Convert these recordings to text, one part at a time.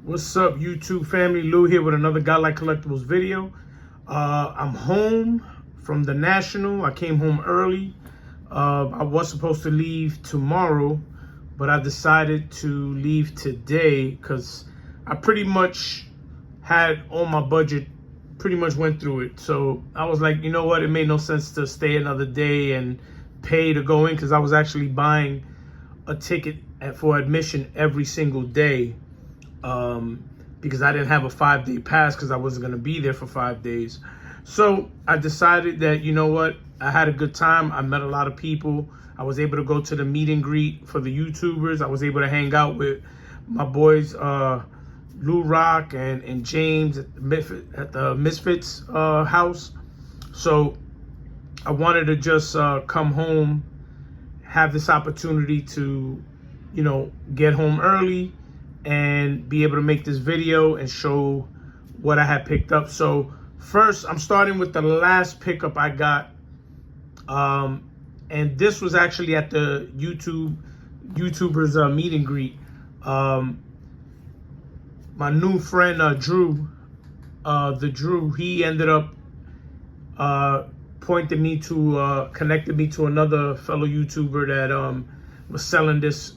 What's up, YouTube family? Lou here with another Godlike Collectibles video. I'm home from the National. I came home early. I was supposed to leave tomorrow, but I decided to leave today because I pretty much had all my budget, pretty much went through it. So I was like, you know what? It made no sense to stay another day and pay to go in because I was actually buying a ticket for admission every single day. Because I didn't have a 5-day pass because I wasn't going to be there for 5 days. So I decided that, you know what, I had a good time. I met a lot of people. I was able to go to the meet and greet for the YouTubers. I was able to hang out with my boys, Lou Rock and James at the Misfits house. So I wanted to just come home, have this opportunity to, you know, get home early and be able to make this video and show what I had picked up. So first, I'm starting with the last pickup I got. And this was actually at the YouTubers meet and greet. My new friend, Drew, he ended up connected me to another fellow YouTuber that was selling this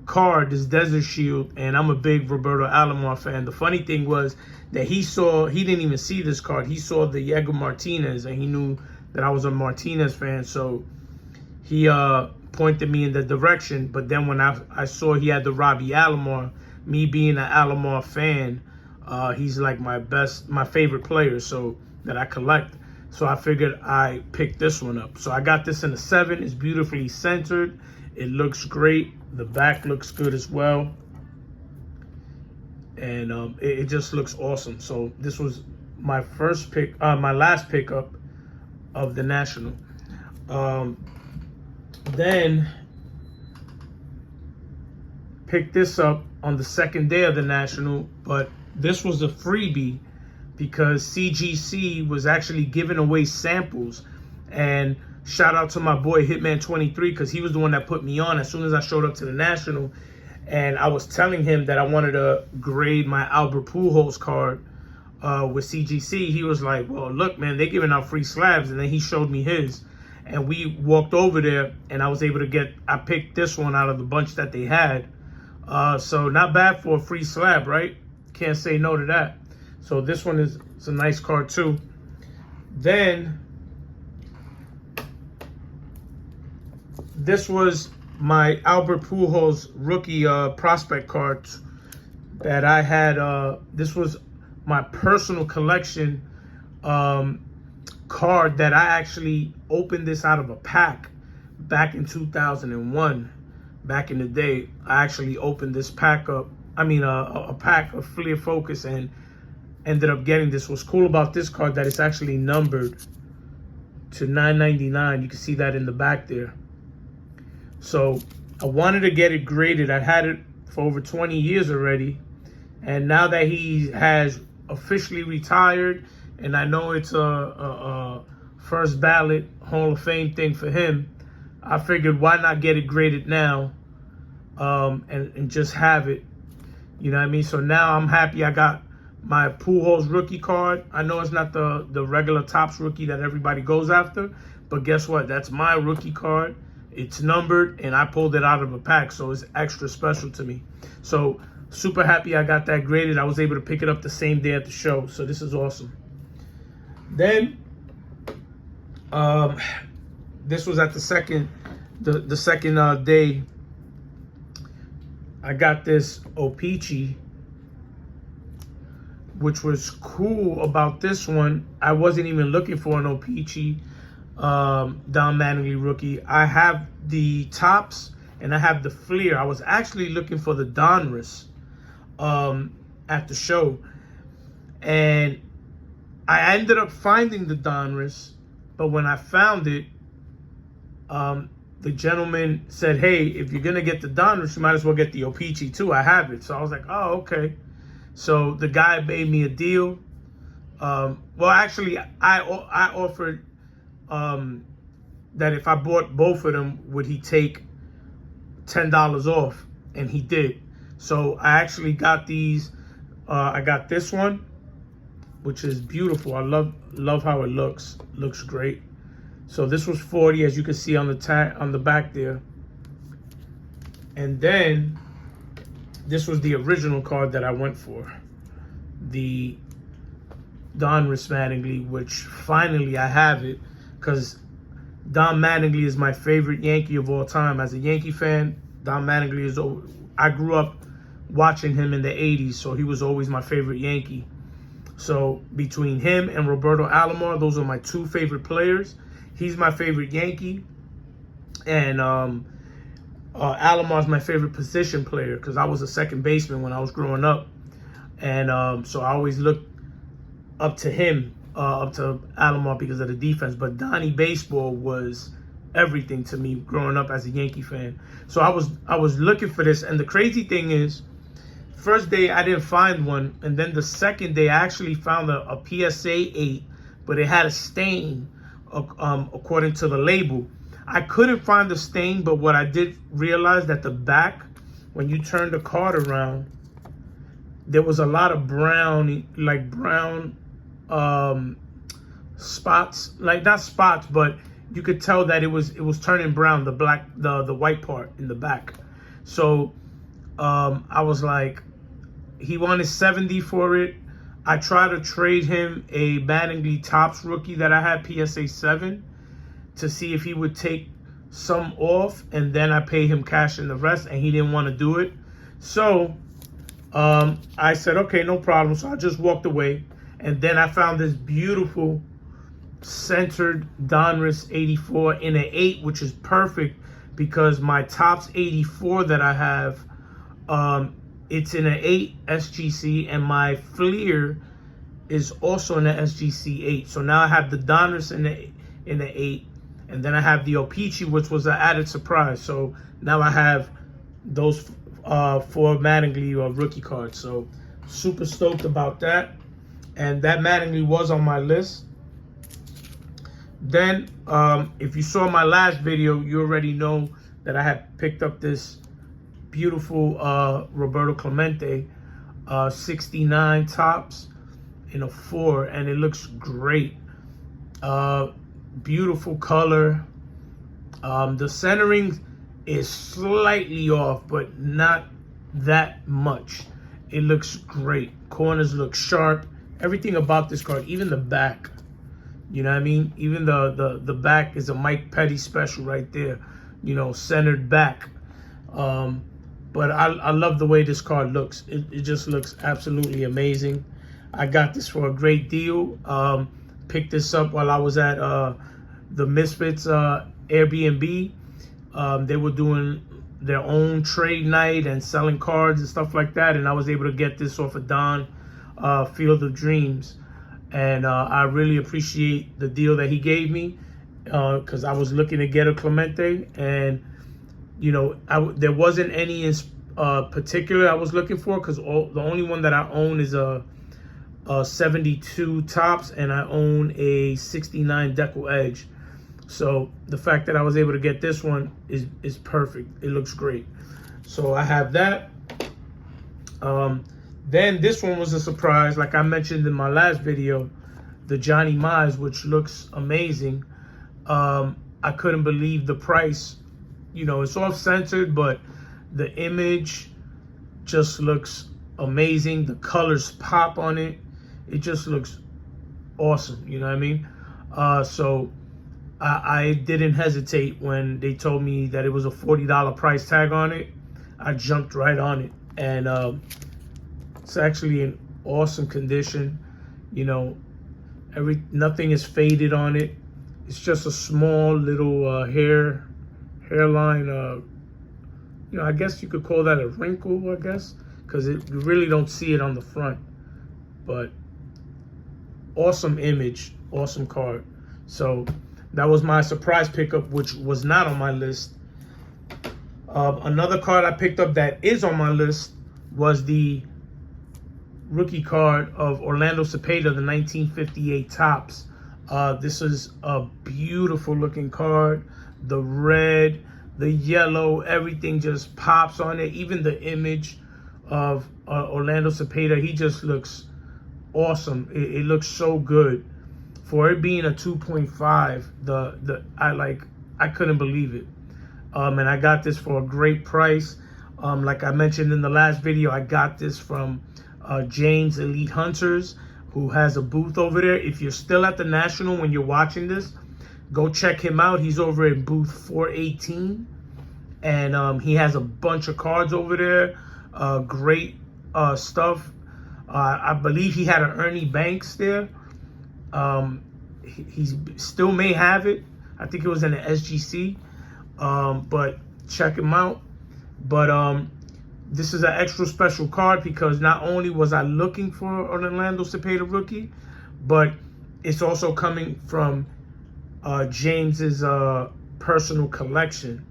card, this Desert Shield, and I'm a big Roberto Alomar fan. The funny thing was that he didn't even see this card. He saw the Diego Martinez, and he knew that I was a Martinez fan, so he pointed me in the direction. But then when I saw he had the Robbie Alomar, me being an Alomar fan, he's like my favorite player, so that I collect. So I figured I picked this one up. So I got this in a 7. It's beautifully centered. It looks great. The back looks good as well. And it just looks awesome. So this was my my last pickup of the National. Then picked this up on the second day of the National, but this was a freebie because CGC was actually giving away samples. And shout out to my boy Hitman23 because he was the one that put me on as soon as I showed up to the National. And I was telling him that I wanted to grade my Albert Pujols card with CGC. He was like, well, look, man, they're giving out free slabs. And then he showed me his. And we walked over there and I was able to I picked this one out of the bunch that they had. So not bad for a free slab, right? Can't say no to that. So this one is a nice card too. Then this was my Albert Pujols rookie prospect card that I had. This was my personal collection card that I actually opened this out of a pack back in 2001. Back in the day, I actually opened this pack up. I mean, a pack of Fleer Focus and ended up getting this. What's cool about this card that it's actually numbered to 999. You can see that in the back there. So I wanted to get it graded. I had it for over 20 years already. And now that he has officially retired, and I know it's a first ballot Hall of Fame thing for him, I figured why not get it graded now and just have it. You know what I mean? So now I'm happy I got my Pujols rookie card. I know it's not the regular Topps rookie that everybody goes after, but guess what? That's my rookie card. It's numbered, and I pulled it out of a pack, so it's extra special to me. So super happy I got that graded. I was able to pick it up the same day at the show, so this is awesome. Then this was at the second day. I got this O-Pee-Chee, which was cool about this one. I wasn't even looking for an O-Pee-Chee Don Mattingly rookie. I have the Topps and I have the Fleer. I was actually looking for the Donruss at the show, and I ended up finding the Donruss, but when I found it, the gentleman said, hey, if you're gonna get the Donruss, you might as well get the O-Pee-Chee too. I have it. So I was like, oh, okay. So the guy made me a deal. Well, actually, I offered that if I bought both of them, would he take $10 off? And he did. So I actually got these. I got this one, which is beautiful. I love how it looks. Looks great. So this was 40, as you can see on the tag on the back there. And then this was the original card that I went for, the Donruss Mattingly, which finally I have it, because Don Mattingly is my favorite Yankee of all time. As a Yankee fan, Don Mattingly is. I grew up watching him in the 80s, so he was always my favorite Yankee. So between him and Roberto Alomar, those are my two favorite players. He's my favorite Yankee, and Alomar's my favorite position player, because I was a second baseman when I was growing up, and so I always looked up to him, up to Alomar, because of the defense. But Donnie Baseball was everything to me growing up as a Yankee fan. So I was looking for this, and the crazy thing is, first day I didn't find one, and then the second day I actually found a PSA 8, but it had a stain, according to the label. I couldn't find the stain, but what I did realize, that the back, when you turn the card around, there was a lot of brown spots, like not spots, but you could tell that it was turning brown, the black, the white part in the back. So I was like, he wanted 70 for it. I tried to trade him a Mattingly Topps rookie that I had, PSA 7, to see if he would take some off, and then I pay him cash in the rest, and he didn't want to do it. So I said, okay, no problem. So I just walked away, and then I found this beautiful centered Donruss 84 in an 8, which is perfect, because my Topps 84 that I have, it's in an 8 SGC, and my Fleer is also in an SGC 8. So now I have the Donruss in the 8, and then I have the O-Pee-Chee, which was an added surprise. So now I have those 4 Mattingly rookie cards. So super stoked about that. And that Mattingly was on my list. Then, if you saw my last video, you already know that I had picked up this beautiful Roberto Clemente 69 Topps in a 4, and it looks great. Beautiful color. The centering is slightly off, but not that much. It looks great. Corners look sharp. Everything about this card, even the back, you know what I mean? Even the back is a Mike Petty special right there, you know, centered back. But I love the way this card looks. It just looks absolutely amazing. I got this for a great deal. Picked this up while I was at the Misfits Airbnb. They were doing their own trade night and selling cards and stuff like that, and I was able to get this off of Don Field of Dreams, and I really appreciate the deal that he gave me, because I was looking to get a Clemente, and you know, there wasn't any in particular I was looking for, because the only one that I own is a 72 Topps, and I own a 69 Decal Edge. So the fact that I was able to get this one is perfect. It looks great. So I have that. Then this one was a surprise, like I mentioned in my last video, the Johnny Mize, which looks amazing. I couldn't believe the price. You know, it's off-centered, but the image just looks amazing. The colors pop on it. It just looks awesome, you know what I mean? So I didn't hesitate when they told me that it was a $40 price tag on it. I jumped right on it, and it's actually in awesome condition. You know, nothing is faded on it. It's just a small little hairline. You know, I guess you could call that a wrinkle, I guess, because you really don't see it on the front. But awesome image, awesome card. So that was my surprise pickup, which was not on my list. Another card I picked up that is on my list was the rookie card of Orlando Cepeda, the 1958 Topps. This is a beautiful looking card. The red, the yellow, everything just pops on it. Even the image of Orlando Cepeda. He just looks awesome. It looks so good. For it being a 2.5, I couldn't believe it. And I got this for a great price. Like I mentioned in the last video, I got this from James Elite Hunters, who has a booth over there. If you're still at the National when you're watching this, go check him out. He's over in booth 418. And he has a bunch of cards over there. Great stuff. I believe he had an Ernie Banks there. He still may have it. I think it was in the SGC. But check him out. But this is an extra special card because not only was I looking for an Orlando Cepeda rookie, but it's also coming from James's personal collection.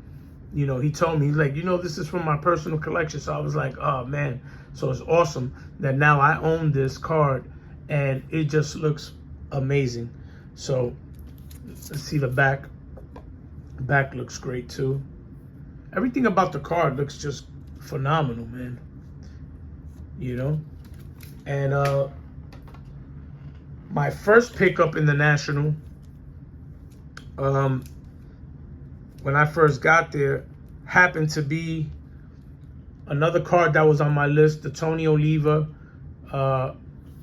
You know, he told me, he's like, you know, this is from my personal collection. So I was like, oh man. So it's awesome that now I own this card and it just looks amazing. So let's see the back. Back looks great too. Everything about the card looks just phenomenal, man. You know? And my first pickup in the National, when I first got there, happened to be another card that was on my list, the Tony Oliva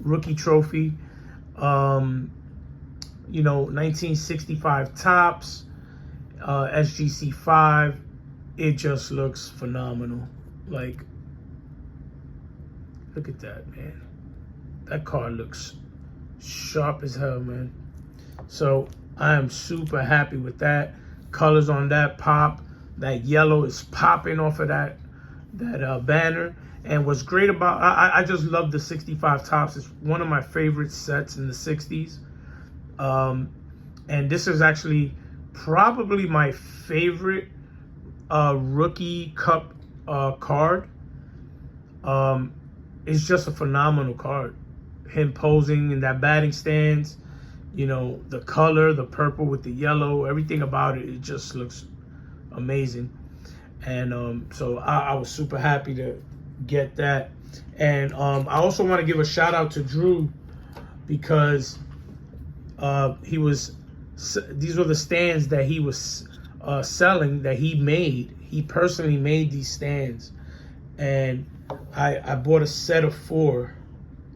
rookie trophy. You know, 1965 Topps, SGC 5. It just looks phenomenal. Like, look at that, man. That card looks sharp as hell, man. So I am super happy with that. Colors on that pop. That yellow is popping off of that banner. And what's great about, I just love the 65 Topps. It's one of my favorite sets in the 60s. And this is actually probably my favorite rookie cup card. It's just a phenomenal card. Him posing in that batting stance, you know, the color, the purple with the yellow, everything about it, it just looks amazing. And so I was super happy to get that. And I also want to give a shout out to Drew because these were the stands that he was selling, that he made. He personally made these stands, and I bought a set of 4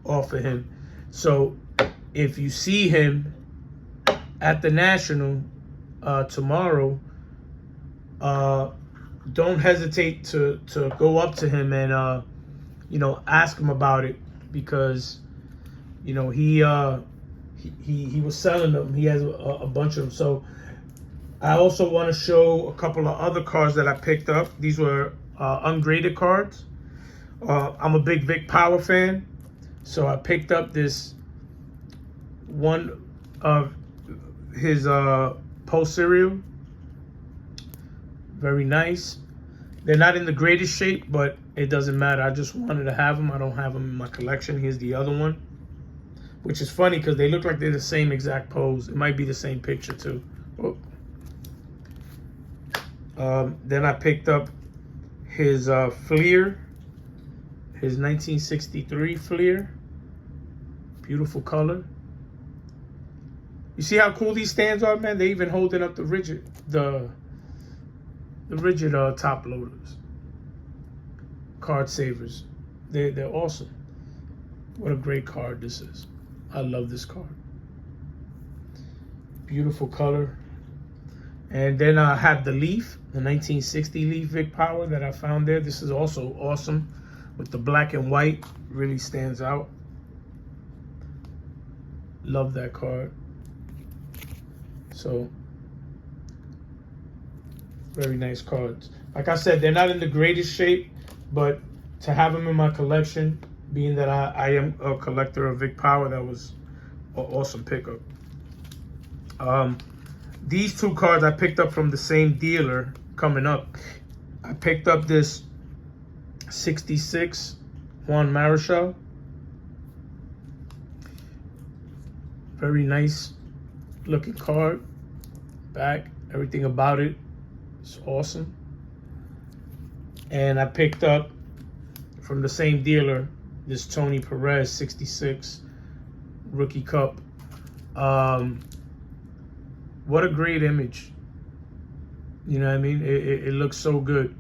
off of him. So if you see him at the National tomorrow, don't hesitate to go up to him and you know, ask him about it, because you know he was selling them. He has a bunch of them. So I also want to show a couple of other cards that I picked up. These were ungraded cards. I'm a big Vic Power fan, so I picked up this one of his post cereal. Very nice. They're not in the greatest shape, but it doesn't matter. I just wanted to have them. I don't have them in my collection. Here's the other one, which is funny because they look like they're the same exact pose. It might be the same picture too. Then I picked up his Fleer, his 1963 Fleer. Beautiful color. You see how cool these stands are, man? They even holding up the rigid top loaders, card savers. They're awesome. What a great card this is. I love this card. Beautiful color. And then I have the Leaf, the 1960 Leaf Vic Power that I found there. This is also awesome with the black and white. Really stands out. Love that card. So very nice cards. Like I said, they're not in the greatest shape, but to have them in my collection, being that I am a collector of Vic Power, that was an awesome pickup. These 2 cards I picked up from the same dealer coming up. I picked up this 66 Juan Marichal. Very nice looking card. Back, everything about it is awesome. And I picked up from the same dealer, this Tony Perez 66 rookie cup. What a great image. You know what I mean? It looks so good.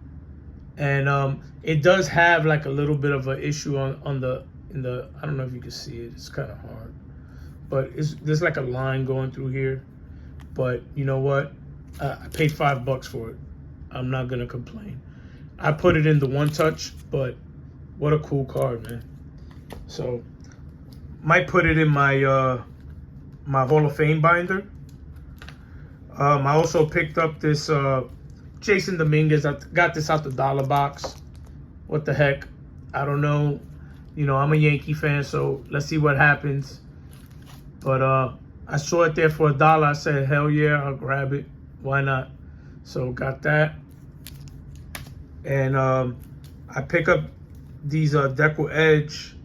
And it does have like a little bit of an issue in the I don't know if you can see it. It's kind of hard, but there's like a line going through here. But you know what? I paid $5 for it. I'm not gonna complain. I put it in the one touch, but what a cool card, man. So might put it in my my Hall of Fame binder. I also picked up this Jason Dominguez. I got this out the dollar box. What the heck? I don't know. You know, I'm a Yankee fan, so let's see what happens. But I saw it there for $1. I said, hell yeah, I'll grab it. Why not? So got that. And I pick up these Deco Edge.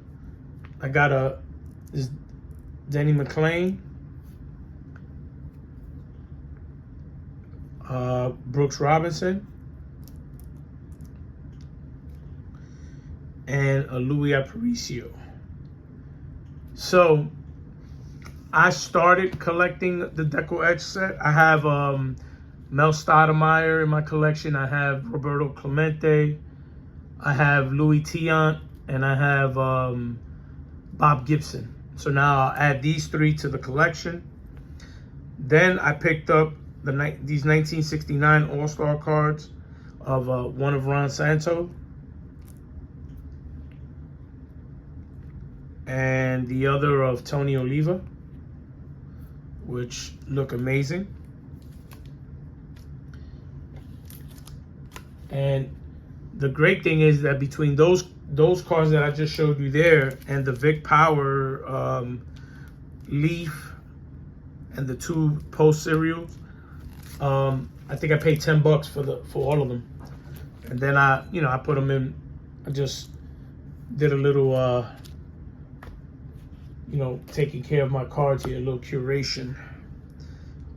I got this Denny McLain, Brooks Robinson, and a Louis Aparicio. So I started collecting the Deco Edge set. I have Mel Stoudemire in my collection. I have Roberto Clemente. I have Louis Tiant, and I have Bob Gibson. So now I'll add these three to the collection. Then I picked up these 1969 All-Star cards of one of Ron Santo and the other of Tony Oliva, which look amazing. And the great thing is that between those cards that I just showed you there and the Vic Power Leaf and the two Post cereals, I think I paid $10 for all of them. And then I put them in. I just did a little taking care of my cards here, a little curation,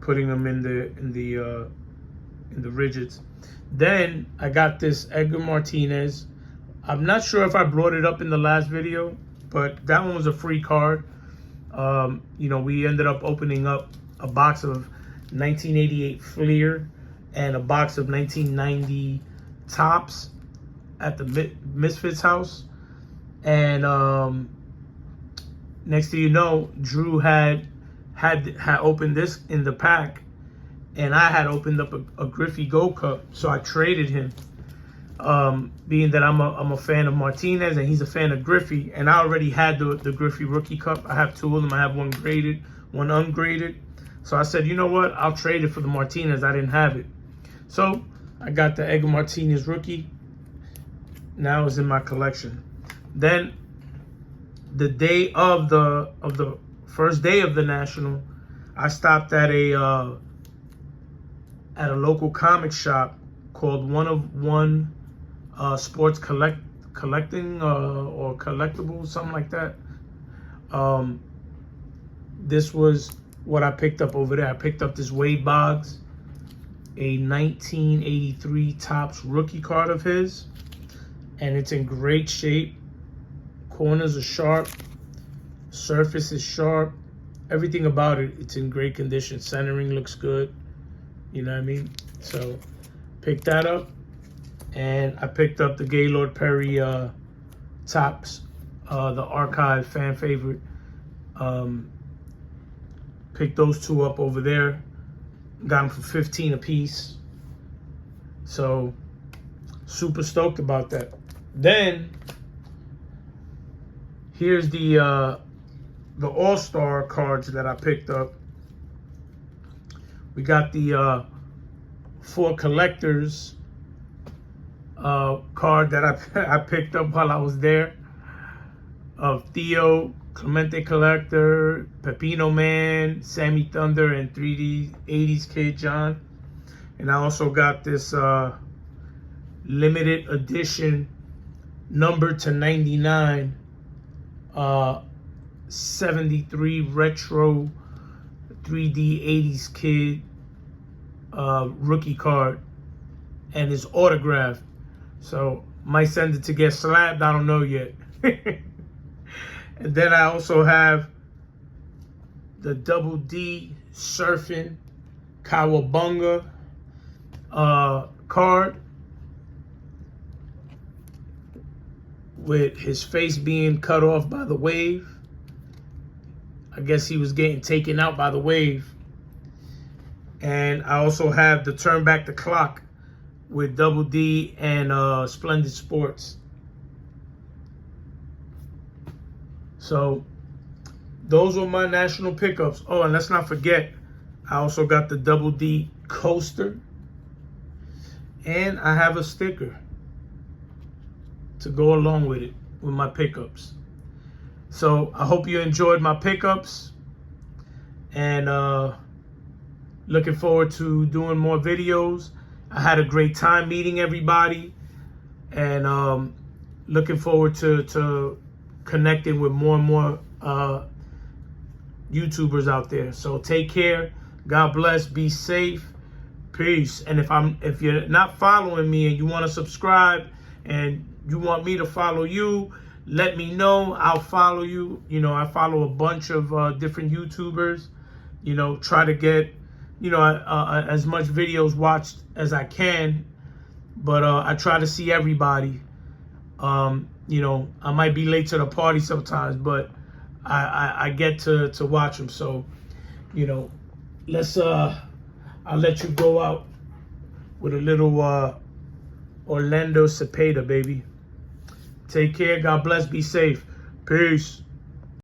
putting them in the rigids. Then I got this Edgar Martinez. I'm not sure if I brought it up in the last video, but that one was a free card. We ended up opening up a box of 1988 Fleer and a box of 1990 Tops at the Misfits house. And next thing you know, Drew had opened this in the pack, and I had opened up a Griffey Gold Cup, so I traded him. Being that I'm a fan of Martinez and he's a fan of Griffey, and I already had the Griffey Rookie Cup. I have two of them. I have one graded, one ungraded. So I said, you know what? I'll trade it for the Martinez. I didn't have it. So I got the Edgar Martinez Rookie. Now it's in my collection. Then the day of the first day of the National, I stopped at a local comic shop called One of One Sports Collecting or Collectibles, something like that. This was what I picked up over there. I picked up this Wade Boggs, a 1983 Topps rookie card of his, and it's in great shape. Corners are sharp, surface is sharp, everything about it, it's in great condition. Centering looks good, you know what I mean? So picked that up, and I picked up the Gaylord Perry Topps, the Archive fan favorite. Picked those two up over there. Got them for $15 a piece. So super stoked about that. Then here's the All-Star cards that I picked up. We got the For Collectors card that I picked up while I was there, of Theo, Clemente Collector, Pepino Man, Sammy Thunder, and 3D 80s Kid John. And I also got this limited edition, numbered to 99, 73 retro 3D 80s Kid rookie card, and it's autographed. So Might send it to get slapped. I don't know yet. And then I also have the Double D Surfing Cowabunga card with his face being cut off by the wave. I guess he was getting taken out by the wave. And I also have the Turn Back the Clock with Double D and Splendid Sports. So those were my national pickups. Oh, and let's not forget, I also got the Double D coaster. And I have a sticker to go along with it, with my pickups. So I hope you enjoyed my pickups. And looking forward to doing more videos. I had a great time meeting everybody. And looking forward to connecting with more and more YouTubers out there. So take care. God bless. Be safe. Peace. And if you're not following me and you want to subscribe and you want me to follow you, let me know. I'll follow you. You know, I follow a bunch of different YouTubers. You know, try to get, you know, as much videos watched as I can. But I try to see everybody. You know, I might be late to the party sometimes, but I get to watch them. So, you know, let's I'll let you go out with a little Orlando Cepeda, baby. Take care. God bless. Be safe. Peace.